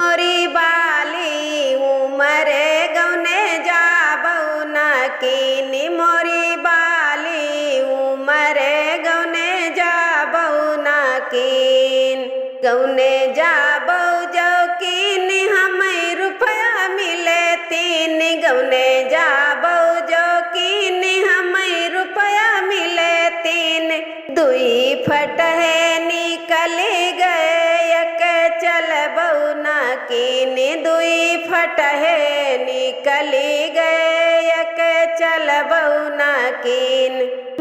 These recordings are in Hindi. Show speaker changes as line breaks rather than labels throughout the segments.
मोरी बाली उमरे गौने जाबऊ ना कीनी मोरी बाली उमरे गौने जाबऊ ना कीन गौने जाबऊ जो कीन हमें रुपया मिले तीन गौने जाबऊ जो कीन हमें रुपया मिले तीन दुई फट है निकली गए एक चल बऊ ना कीन दुई फट है निकली गए एक चल बऊ ना कीन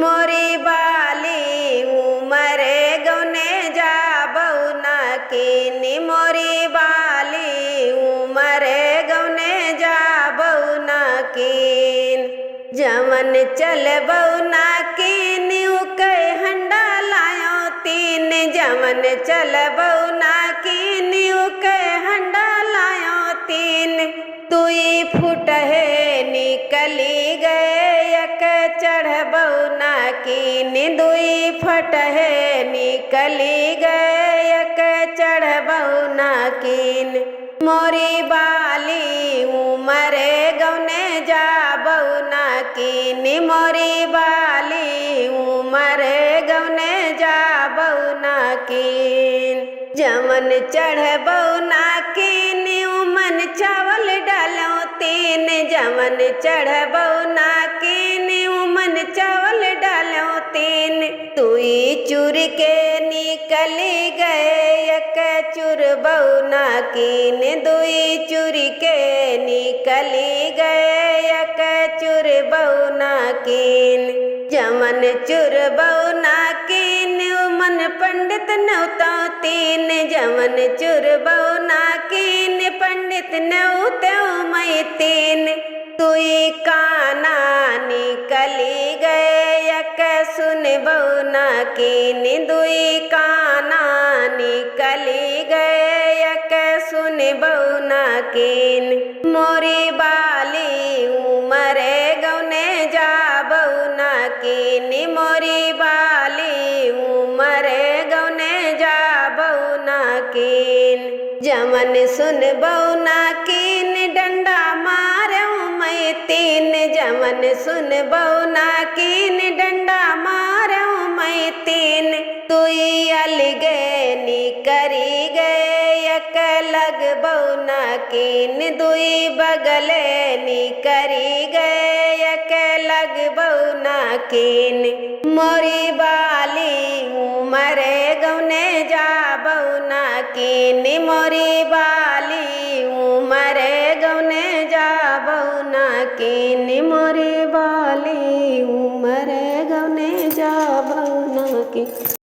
मोरी बाली उमरे गौने जाबऊ ना कीन मोरी बाली उमरे गौने जाबऊ ना कीन जवन चल बऊ ना कीन उके हंडा लायो तीन जवन चल बऊ ना कीन उके हंडा लायो तीन तुई फुट है निकली गए एक चढ़ बऊ ना कीन दुई फट है निकली गए एक चढ़ बऊ ना कीन मोरी बाली उमरे गौने जाबऊ ना कीन मोरी बाली उमरे गौने जाबऊ ना कीन जमन चढ़बऊ ना कीन उमन चावल डालो तीन जमन चढ़बऊ ना कीन उमन चावल डालो तीन तुई चुर के निकली गए एक चुरबऊ ना कीन दुई चुरी के निकली गए एक चुरबऊ ना कीन जमन चुरबऊ ना कीन उमन पंडित नौतो तीन जमन चुरबऊ ना कीन पंडित नौतो मई तीन तुई काना निकली गए एक सुनबऊ ना कीन दुई काना निकली गए एक सुनबऊ ना कीन मोरी बाली उमरे गौने जाबऊ ना कीन मोरी बाली उमरे गौने जाबऊ ना कीन जमन सुनबऊ ना कीन डंडा मारऊ मैं तीन जमन सुनबऊ ना कीन डंडा मारऊ मैं तीन तुई अलगे निकरी गए एक लगबऊ ना कीन दुई बगले निकरी गए एक लगबऊ ना कीन मोरी बाली उमरे गौने जाबऊ ना कीन मोरी बाली उमरे गौने जाबऊ ना कीन मोरी बाली उमरे गौने जाबऊ ना कीन।